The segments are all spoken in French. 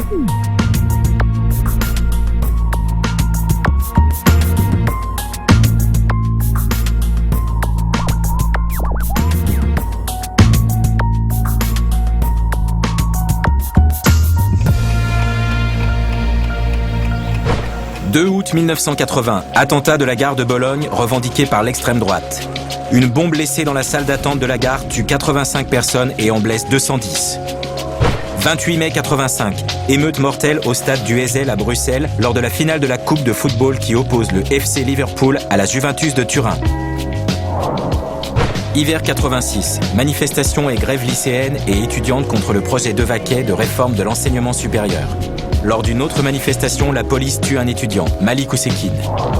« 2 août 1980, attentat de la gare de Bologne revendiqué par l'extrême droite. Une bombe laissée dans la salle d'attente de la gare tue 85 personnes et en blesse 210. 28 mai 85, émeute mortelle au stade du Heysel à Bruxelles lors de la finale de la Coupe de football qui oppose le FC Liverpool à la Juventus de Turin. Hiver 86, manifestations et grèves lycéennes et étudiantes contre le projet Devaquet de réforme de l'enseignement supérieur. Lors d'une autre manifestation, la police tue un étudiant, Malik Oussekine.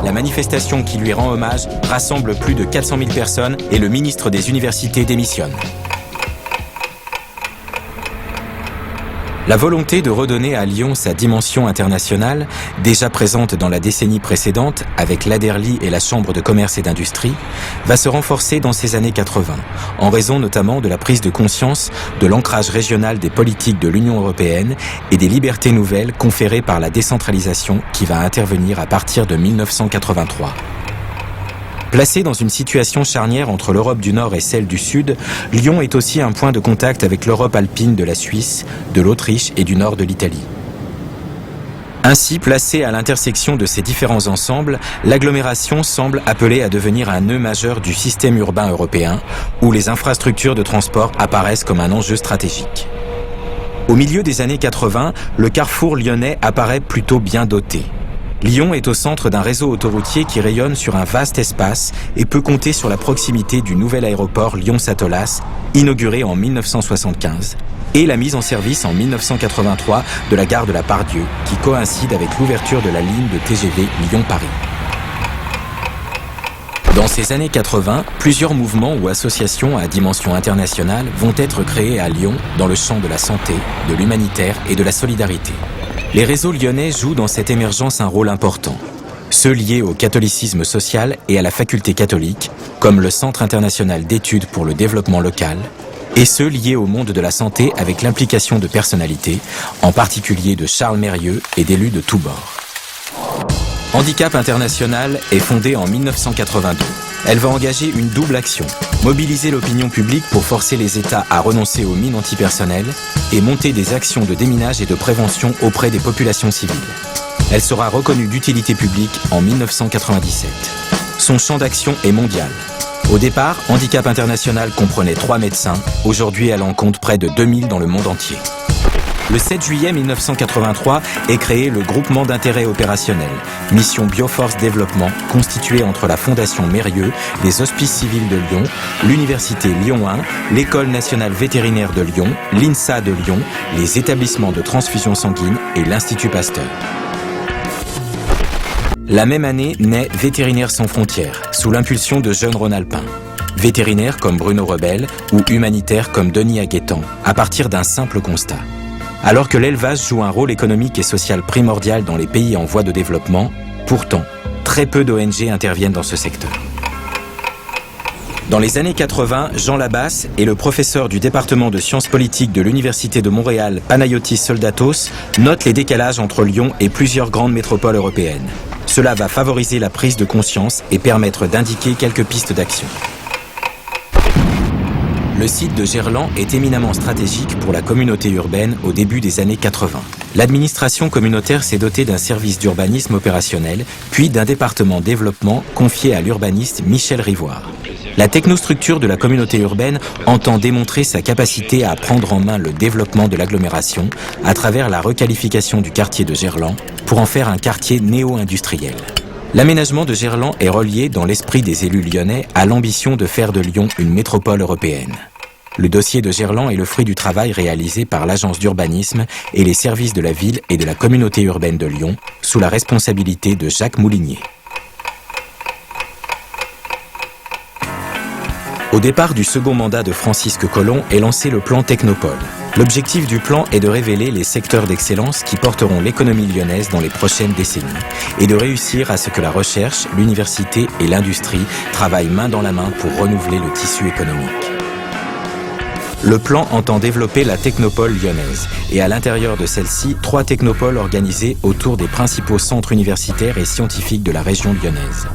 La manifestation qui lui rend hommage rassemble plus de 400 000 personnes et le ministre des Universités démissionne. La volonté de redonner à Lyon sa dimension internationale, déjà présente dans la décennie précédente avec l'Aderly et la Chambre de commerce et d'industrie, va se renforcer dans ces années 80, en raison notamment de la prise de conscience de l'ancrage régional des politiques de l'Union européenne et des libertés nouvelles conférées par la décentralisation qui va intervenir à partir de 1983. Placé dans une situation charnière entre l'Europe du Nord et celle du Sud, Lyon est aussi un point de contact avec l'Europe alpine de la Suisse, de l'Autriche et du nord de l'Italie. Ainsi, placée à l'intersection de ces différents ensembles, l'agglomération semble appelée à devenir un nœud majeur du système urbain européen, où les infrastructures de transport apparaissent comme un enjeu stratégique. Au milieu des années 80, le carrefour lyonnais apparaît plutôt bien doté. Lyon est au centre d'un réseau autoroutier qui rayonne sur un vaste espace et peut compter sur la proximité du nouvel aéroport Lyon-Satolas, inauguré en 1975, et la mise en service en 1983 de la gare de la Part-Dieu, qui coïncide avec l'ouverture de la ligne de TGV Lyon-Paris. Dans ces années 80, plusieurs mouvements ou associations à dimension internationale vont être créés à Lyon dans le champ de la santé, de l'humanitaire et de la solidarité. Les réseaux lyonnais jouent dans cette émergence un rôle important. Ceux liés au catholicisme social et à la faculté catholique, comme le Centre international d'études pour le développement local, et ceux liés au monde de la santé avec l'implication de personnalités, en particulier de Charles Mérieux et d'élus de tous bords. Handicap International est fondée en 1982. Elle va engager une double action, mobiliser l'opinion publique pour forcer les États à renoncer aux mines antipersonnelles et monter des actions de déminage et de prévention auprès des populations civiles. Elle sera reconnue d'utilité publique en 1997. Son champ d'action est mondial. Au départ, Handicap International comprenait 3 médecins. Aujourd'hui, elle en compte près de 2000 dans le monde entier. Le 7 juillet 1983 est créé le groupement d'intérêt opérationnel, Mission Bioforce Développement, constitué entre la Fondation Mérieux, les Hospices civils de Lyon, l'Université Lyon 1, l'École nationale vétérinaire de Lyon, l'INSA de Lyon, les établissements de transfusion sanguine et l'Institut Pasteur. La même année naît Vétérinaires sans frontières, sous l'impulsion de jeunes Rhône-Alpins. Vétérinaires comme Bruno Rebel ou humanitaires comme Denis Aguetan, à partir d'un simple constat. Alors que l'élevage joue un rôle économique et social primordial dans les pays en voie de développement, pourtant, très peu d'ONG interviennent dans ce secteur. Dans les années 80, Jean Labasse et le professeur du département de sciences politiques de l'Université de Montréal, Panayotis Soldatos, notent les décalages entre Lyon et plusieurs grandes métropoles européennes. Cela va favoriser la prise de conscience et permettre d'indiquer quelques pistes d'action. Le site de Gerland est éminemment stratégique pour la communauté urbaine au début des années 80. L'administration communautaire s'est dotée d'un service d'urbanisme opérationnel, puis d'un département développement confié à l'urbaniste Michel Rivoire. La technostructure de la communauté urbaine entend démontrer sa capacité à prendre en main le développement de l'agglomération à travers la requalification du quartier de Gerland pour en faire un quartier néo-industriel. L'aménagement de Gerland est relié dans l'esprit des élus lyonnais à l'ambition de faire de Lyon une métropole européenne. Le dossier de Gerland est le fruit du travail réalisé par l'agence d'urbanisme et les services de la ville et de la communauté urbaine de Lyon, sous la responsabilité de Jacques Moulinier. Au départ du second mandat de Francisque Collomb est lancé le plan Technopole. L'objectif du plan est de révéler les secteurs d'excellence qui porteront l'économie lyonnaise dans les prochaines décennies et de réussir à ce que la recherche, l'université et l'industrie travaillent main dans la main pour renouveler le tissu économique. Le plan entend développer la technopole lyonnaise et à l'intérieur de celle-ci, 3 technopoles organisés autour des principaux centres universitaires et scientifiques de la région lyonnaise.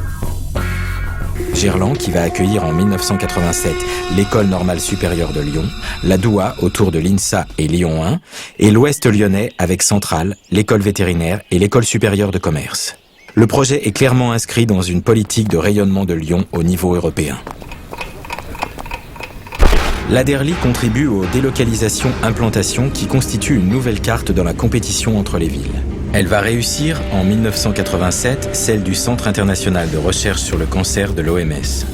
Gerland qui va accueillir en 1987 l'École normale supérieure de Lyon, la Doua autour de l'INSA et Lyon 1, et l'Ouest lyonnais avec Centrale, l'École vétérinaire et l'École supérieure de commerce. Le projet est clairement inscrit dans une politique de rayonnement de Lyon au niveau européen. L'Aderli contribue aux délocalisations-implantations qui constituent une nouvelle carte dans la compétition entre les villes. Elle va réussir en 1987 celle du Centre international de recherche sur le cancer de l'OMS.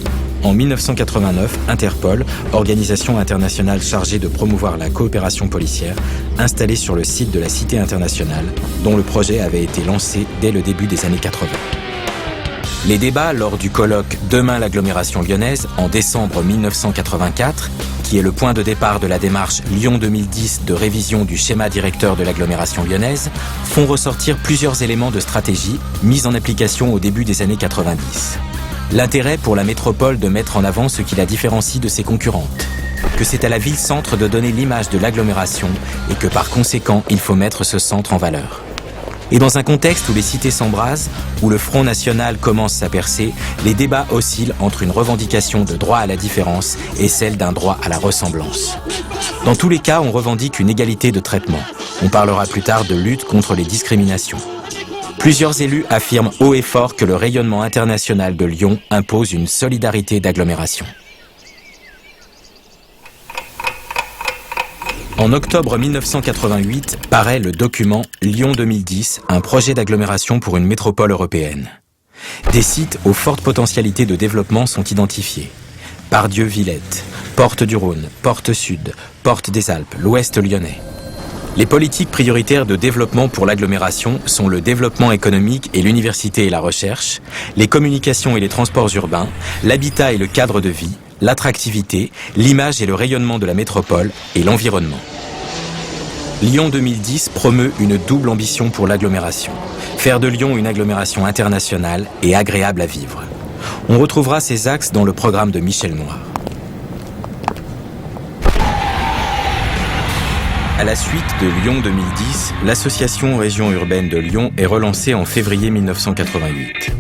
En 1989, Interpol, organisation internationale chargée de promouvoir la coopération policière, installée sur le site de la Cité internationale, dont le projet avait été lancé dès le début des années 80. Les débats lors du colloque Demain l'agglomération lyonnaise en décembre 1984, qui est le point de départ de la démarche Lyon 2010 de révision du schéma directeur de l'agglomération lyonnaise, font ressortir plusieurs éléments de stratégie mis en application au début des années 90. L'intérêt pour la métropole de mettre en avant ce qui la différencie de ses concurrentes, que c'est à la ville-centre de donner l'image de l'agglomération et que par conséquent, il faut mettre ce centre en valeur. Et dans un contexte où les cités s'embrasent, où le Front national commence sa percée, les débats oscillent entre une revendication de droit à la différence et celle d'un droit à la ressemblance. Dans tous les cas, on revendique une égalité de traitement. On parlera plus tard de lutte contre les discriminations. Plusieurs élus affirment haut et fort que le rayonnement international de Lyon impose une solidarité d'agglomération. En octobre 1988, paraît le document Lyon 2010, un projet d'agglomération pour une métropole européenne. Des sites aux fortes potentialités de développement sont identifiés. Pardieu-Villette, Porte du Rhône, Porte Sud, Porte des Alpes, l'Ouest lyonnais. Les politiques prioritaires de développement pour l'agglomération sont le développement économique et l'université et la recherche, les communications et les transports urbains, l'habitat et le cadre de vie, l'attractivité, l'image et le rayonnement de la métropole et l'environnement. Lyon 2010 promeut une double ambition pour l'agglomération. Faire de Lyon une agglomération internationale et agréable à vivre. On retrouvera ces axes dans le programme de Michel Noir. À la suite de Lyon 2010, l'association Région urbaine de Lyon est relancée en février 1988.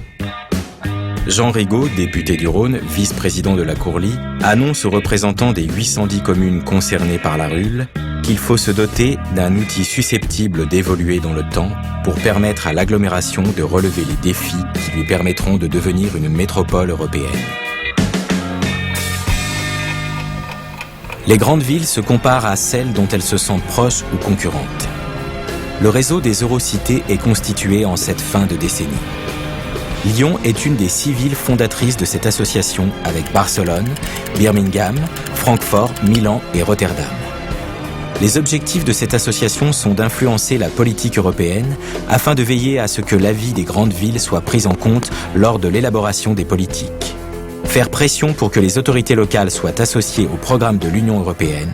Jean Rigaud, député du Rhône, vice-président de la Courlie, annonce aux représentants des 810 communes concernées par la RUL qu'il faut se doter d'un outil susceptible d'évoluer dans le temps pour permettre à l'agglomération de relever les défis qui lui permettront de devenir une métropole européenne. Les grandes villes se comparent à celles dont elles se sentent proches ou concurrentes. Le réseau des Eurocités est constitué en cette fin de décennie. Lyon est une des 6 villes fondatrices de cette association avec Barcelone, Birmingham, Francfort, Milan et Rotterdam. Les objectifs de cette association sont d'influencer la politique européenne afin de veiller à ce que l'avis des grandes villes soit pris en compte lors de l'élaboration des politiques. Faire pression pour que les autorités locales soient associées au programme de l'Union européenne,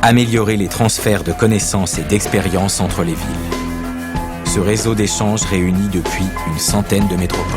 améliorer les transferts de connaissances et d'expériences entre les villes. Ce réseau d'échanges réunit depuis une centaine de métropoles.